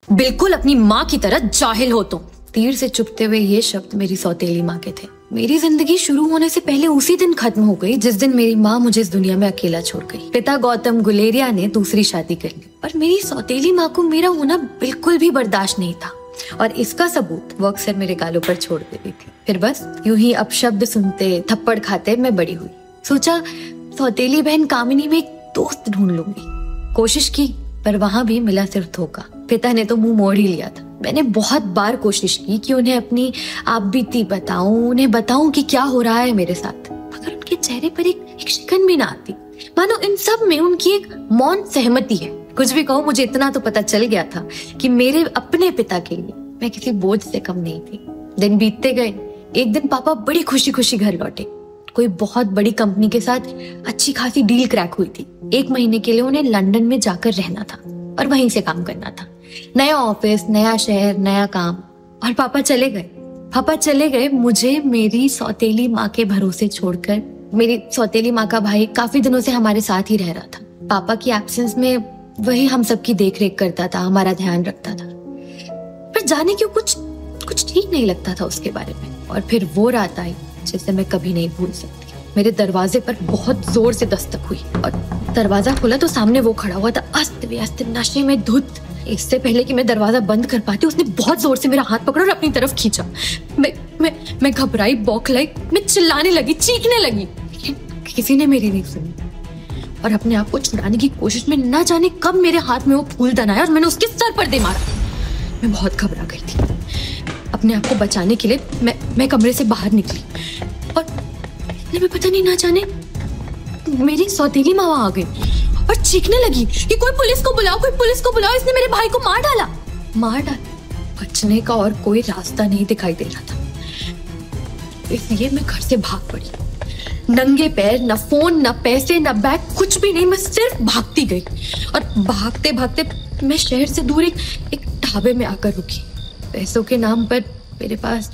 बिल्कुल अपनी माँ की तरह जाहिल हो तुम। तीर से चुभते हुए ये शब्द मेरी सौतेली माँ के थे। मेरी जिंदगी शुरू होने से पहले उसी दिन खत्म हो गई जिस दिन मेरी माँ मुझे इस दुनिया में अकेला छोड़ गई। पिता गौतम गुलेरिया ने दूसरी शादी कर ली और मेरी सौतेली माँ को मेरा होना बिल्कुल भी बर्दाश्त नहीं था और इसका सबूत वो अक्सर मेरे गालों पर छोड़ देती थी। फिर बस यूं ही अपशब्द सुनते थप्पड़ खाते मैं बड़ी हुई। सोचा सौतेली बहन कामिनी में एक दोस्त ढूंढ लूंगी। कोशिश की पर वहां भी मिला सिर्फ धोखा। पिता ने तो मुंह मोड़ ही लिया था। मैंने बहुत बार कोशिश की कि उन्हें अपनी आप बीती बताऊं, उन्हें बताऊं कि क्या हो रहा है मेरे साथ, मगर उनके चेहरे पर एक शिकन भी ना आती। मानो इन सब में उनकी एक मौन सहमति है। कुछ भी कहो, मुझे इतना तो पता चल गया था कि मेरे अपने पिता के लिए मैं किसी बोझ से कम नहीं थी। दिन बीतते गए। एक दिन पापा बड़ी खुशी खुशी घर लौटे। कोई बहुत बड़ी कंपनी के साथ अच्छी खासी डील क्रैक हुई थी। 1 महीने के लिए उन्हें लंदन में जाकर रहना था और वहीं से काम करना था। नया ऑफिस, नया शहर, नया काम। और पापा चले गए मुझे मेरी सौतेली माँ के भरोसे छोड़कर। मेरी सौतेली माँ का भाई काफी दिनों से हमारे साथ ही रह रहा था। पापा की एब्सेंस में वही हम सबकी देख रेख करता था, हमारा ध्यान रखता था। पर जाने क्यों कुछ ठीक नहीं लगता था उसके बारे में। और फिर वो रात आई जिसे मैं कभी नहीं भूल सकती। मेरे दरवाजे पर बहुत जोर से दस्तक हुई और दरवाजा खोला तो सामने वो खड़ा हुआ था, अस्त व्यस्त, नशे में धुत। इससे पहले कि मैं दरवाजा बंद कर पाती उसने बहुत जोर से मेरा हाथ पकड़ा और अपनी तरफ खींचा। मैं घबराई, बौखलाई, मैं चिल्लाने लगी, चीखने लगी, लेकिन किसी ने मेरी नहीं सुनी। और अपने आप को छुड़ाने की कोशिश में न जाने कब मेरे हाथ में वो फूल दनाया और मैंने उसके सर पर दे मारा। मैं बहुत घबरा गई थी। अपने आप को बचाने के लिए मैं कमरे से बाहर निकली और इतने में पता नहीं ना जाने मेरी सौतेली माँ आ गई और चीखने लगी कि कोई पुलिस को बुलाओ, इसने मेरे भाई को मार डाला। बचने का और कोई रास्ता नहीं दिखाई दे रहा था, इसलिए मैं घर से भाग पड़ी। नंगे पैर, न फोन, न पैसे, न बैग, कुछ भी नहीं। मैं सिर्फ भागती गई और भागते भागते मैं शहर से दूर एक ढाबे में आकर रुकी। पैसों के नाम पर मेरे पास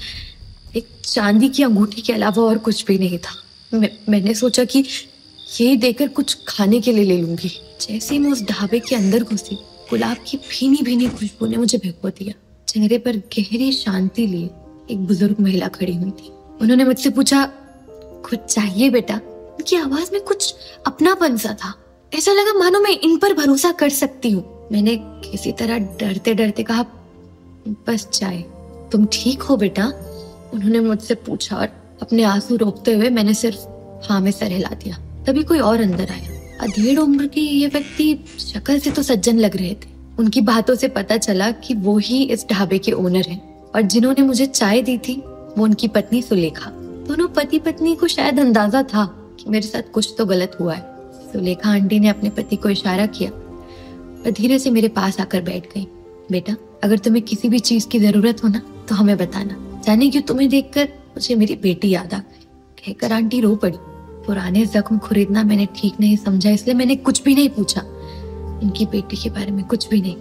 एक चांदी की अंगूठी के अलावा और कुछ भी नहीं था। मैंने सोचा कि ये देकर कुछ खाने के लिए ले लूंगी। जैसे ही मैं उस ढाबे के अंदर घुसी, गुलाब की भीनी भीनी खुशबू ने मुझे भिगो दिया। चेहरे पर गहरी शांति लिए एक बुजुर्ग महिला खड़ी हुई थी। उन्होंने मुझसे पूछा, कुछ चाहिए बेटा? उनकी आवाज में कुछ अपनापन सा था। ऐसा लगा मानो मैं इन पर भरोसा कर सकती हूँ। मैंने किसी तरह डरते डरते कहा, बस चाय। तुम ठीक हो बेटा? उन्होंने मुझसे पूछा और अपने आंसू रोकते हुए मैंने सिर्फ हाँ में सर हिला दिया। तभी कोई और अंदर आया। अधेड़ उम्र के ये व्यक्ति शक्ल से तो सज्जन लग रहे थे। उनकी बातों से पता चला कि वो ही इस ढाबे के ओनर हैं और जिन्होंने मुझे चाय दी थी वो उनकी पत्नी सुलेखा। दोनों पति पत्नी को शायद अंदाजा था कि मेरे साथ कुछ तो गलत हुआ है। सुलेखा आंटी ने अपने पति को इशारा किया और धीरे से मेरे पास आकर बैठ गई। बेटा, अगर तुम्हें किसी भी चीज की जरूरत हो ना तो हमें बताना। जाने क्यों तुम्हें देखकर मुझे मेरी बेटी याद आ गई, कहकर आंटी रो पड़ी। पुराने जख्म खुरीदना मैंने ठीक नहीं समझा, इसलिए मैंने कुछ भी नहीं पूछा। इनकी बेटी के बारे में कुछ भी नहीं।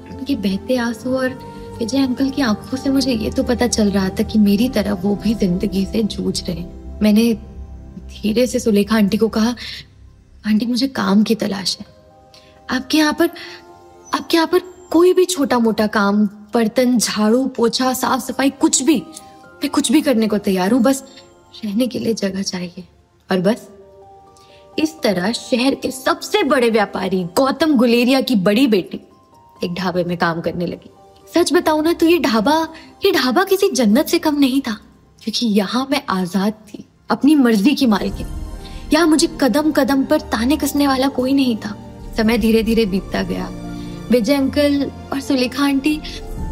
उनके बहते आंसू और विजय अंकल की आंखों से मुझे ये तो पता चल रहा था कि मेरी तरह वो भी जिंदगी से जूझ रहे। मैंने धीरे से सुलेखा आंटी को कहा, आंटी मुझे काम की तलाश है। आपके यहाँ पर कोई भी छोटा मोटा काम, बर्तन, झाड़ू, पोछा, साफ सफाई, कुछ भी, मैं कुछ भी करने को तैयार हूँ। बस रहने के लिए जगह चाहिए। और बस इस तरह शहर के सबसे बड़े व्यापारी गौतम गुलेरिया की बड़ी बेटी एक ढाबे में काम करने लगी। सच बताऊं ना तो ये ढाबा किसी जन्नत से कम नहीं था, क्योंकि यहाँ मैं आजाद थी, अपनी मर्जी की मालिक। यहाँ मुझे कदम कदम पर ताने कसने वाला कोई नहीं था। समय धीरे धीरे बीतता गया। विजय अंकल और सुलेखा आंटी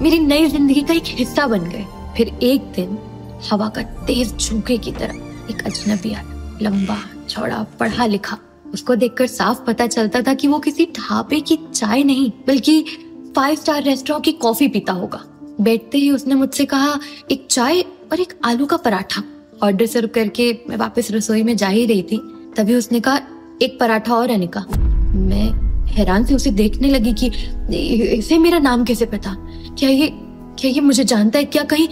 मेरी नई जिंदगी का एक हिस्सा बन गए। फिर एक दिन हवा का तेज झोंके की तरह एक अजनबी आया, लंबा चौड़ा, पढ़ा लिखा। उसको देखकर साफ पता चलता था कि वो किसी ढाबे की चाय नहीं बल्कि 5 स्टार रेस्टोरेंट की कॉफी पीता होगा। बैठते ही उसने मुझसे कहा, एक चाय और एक आलू का पराठा। ऑर्डर सर्व करके मैं वापस रसोई में जा ही रही थी, तभी उसने कहा, एक पराठा और अनिका। मैं हैरान से उसे देखने लगी कि इसे मेरा नाम कैसे पता? क्या ये मुझे जानता है? क्या कहीं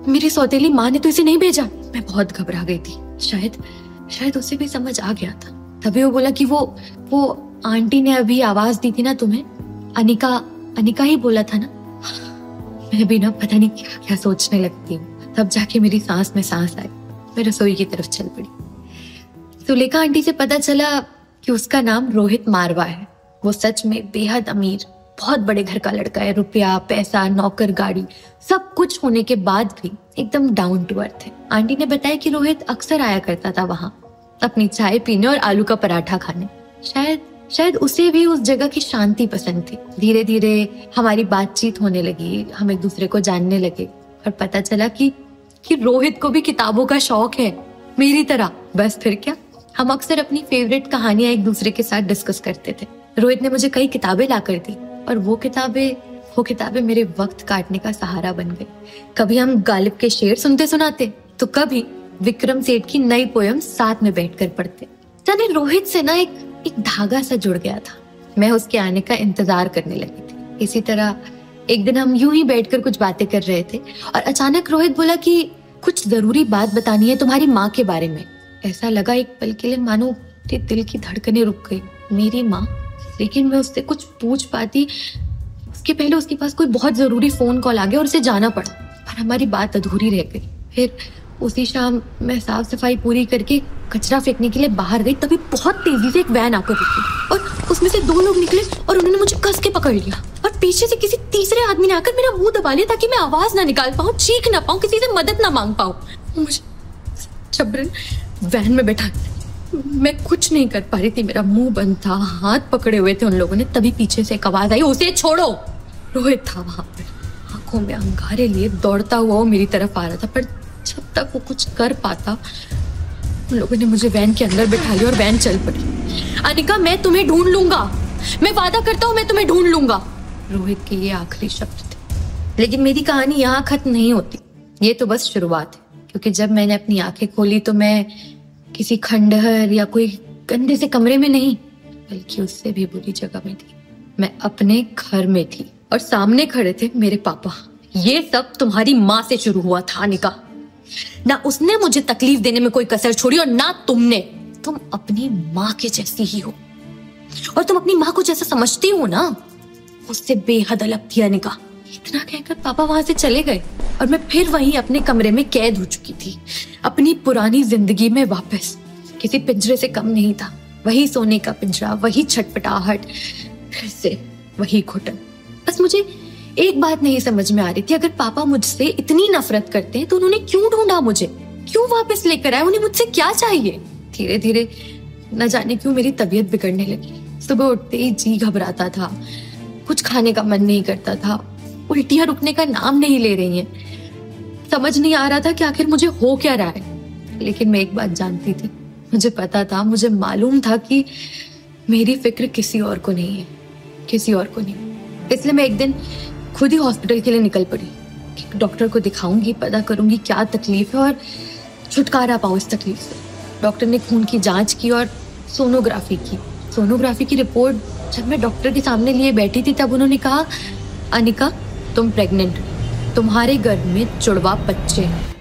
मेरी सौतेली माँ ने तो इसे नहीं भेजा? मैं बहुत घबरा गई थी। शायद उसे भी समझ आ गया था। तभी वो बोला कि वो आंटी ने अभी आवाज दी थी ना तुम्हें, अनिका ही बोला था ना? मैं भी ना पता नहीं क्या क्या सोचने लगती हूँ। तब जाके मेरी सांस में सांस आई। मैं रसोई की तरफ चल पड़ी। सुलेखा आंटी से पता चला कि उसका नाम रोहित मारवा है। वो सच में बेहद अमीर, बहुत बड़े घर का लड़का है। रुपया, पैसा, नौकर, गाड़ी, सब कुछ होने के बाद भी एकदम डाउन टू अर्थ है। आंटी ने बताया कि रोहित अक्सर आया करता था वहां अपनी चाय पीने और आलू का पराठा खाने। शायद उसे भी उस जगह की शांति पसंद थी। धीरे धीरे हमारी बातचीत होने लगी, हम एक दूसरे को जानने लगे और पता चला कि रोहित को भी किताबों का शौक है मेरी तरह। बस फिर क्या, हम अक्सर अपनी फेवरेट कहानियां एक दूसरे के साथ डिस्कस करते थे। रोहित ने मुझे कई किताबें ला कर दी और वो किताबें मेरे वक्त काटने का सहारा बन गई। कभी हम गालिब के शेर सुनते सुनाते तो कभी विक्रम सेठ की नई पोयम साथ में बैठकर पढ़ते। जाने रोहित से ना एक धागा सा जुड़ गया था। मैं उसके आने का इंतजार करने लगी थी। इसी तरह एक दिन हम यूं ही बैठकर कुछ बातें कर रहे थे और अचानक रोहित बोला कि कुछ जरूरी बात बतानी है तुम्हारी माँ के बारे में। ऐसा लगा एक पल के लिए मानो मेरे दिल की धड़कनें रुक गई। मेरी माँ, लेकिन मैं उससे कुछ पूछ पाती उसके पहले उसके पास कोई बहुत जरूरी फोन कॉल आ गया और उसे जाना पड़ा और हमारी बात अधूरी रह गई। फिर उसी शाम मैं साफ सफाई पूरी करके कचरा फेंकने के लिए बाहर गई, तभी बहुत तेजी से एक वैन आकर रुकी और उसमें से 2 लोग निकले और उन्होंने मुझे कस के पकड़ लिया और पीछे से किसी तीसरे आदमी ने आकर मेरा मुंह दबा लिया ताकि मैं आवाज ना निकाल पाऊं, चीख ना पाऊं, किसी से मदद ना मांग पाऊं। मुझे जबरन वैन में बैठा, मैं कुछ नहीं कर पा रही थी, मेरा मुंह बंद था, हाथ पकड़े हुए थे उन लोगों ने। तभी पीछे से एक आवाज आई, उसे छोड़ो। रोहित था वहां पर, आंखों में अंगारे लिए दौड़ता हुआ वो मेरी तरफ आ रहा था, पर जब तक वो कुछ कर पाता उन लोगों ने मुझे वैन के अंदर बैठा लिया और वैन चल पड़ी। अनिका, मैं तुम्हें ढूंढ लूंगा, मैं वादा करता हूँ मैं तुम्हें ढूंढ लूंगा। रोहित के ये आखिरी शब्द थे। लेकिन मेरी कहानी यहाँ खत्म नहीं होती, ये तो बस शुरुआत है। क्योंकि जब मैंने अपनी आंखें खोली तो मैं किसी खंडहर या कोई गंदे से कमरे में नहीं, बल्कि उससे भी बुरी जगह में थी। मैं अपने घर में थी और सामने खड़े थे मेरे पापा। ये सब तुम्हारी माँ से शुरू हुआ था अनिका। ना उसने मुझे तकलीफ देने में कोई कसर छोड़ी और ना तुमने। तुम अपनी माँ के जैसी ही हो और तुम अपनी माँ को जैसा समझती हो ना, उससे बेहद अलग थी अनिका। इतना कहकर पापा वहां से चले गए और मैं फिर वहीं अपने कमरे में कैद हो चुकी थी, अपनी पुरानी जिंदगी में वापस। किसी पिंजरे से कम नहीं था, वही सोने का पिंजरा, वही छटपटाहट, फिर से वही घुटन। बस मुझे एक बात नहीं समझ में आ रही थी, अगर पापा मुझसे इतनी नफरत करते हैं तो उन्होंने क्यों ढूंढा मुझे, क्यों वापस लेकर आए, उन्हें मुझसे क्या चाहिए। धीरे धीरे न जाने क्यों मेरी तबीयत बिगड़ने लगी। सुबह उठते ही जी घबराता था, कुछ खाने का मन नहीं करता था, उल्टियां रुकने का नाम नहीं ले रही हैं। समझ नहीं आ रहा था कि आखिर मुझे हो क्या रहा है। लेकिन मैं एक बात जानती थी, मुझे पता था, मुझे मालूम था कि मेरी फिक्र किसी और को नहीं है, किसी और को नहीं। इसलिए मैं एक दिन खुद ही हॉस्पिटल के लिए निकल पड़ी कि डॉक्टर को दिखाऊंगी, पता करूंगी क्या तकलीफ है और छुटकारा पाऊं इस तकलीफ से। डॉक्टर ने खून की जांच की और सोनोग्राफी की। सोनोग्राफी की रिपोर्ट जब मैं डॉक्टर के सामने लिए बैठी थी तब उन्होंने कहा, अनिका तुम प्रेग्नेंट हो, तुम्हारे गर्भ में जुड़वा बच्चे हैं।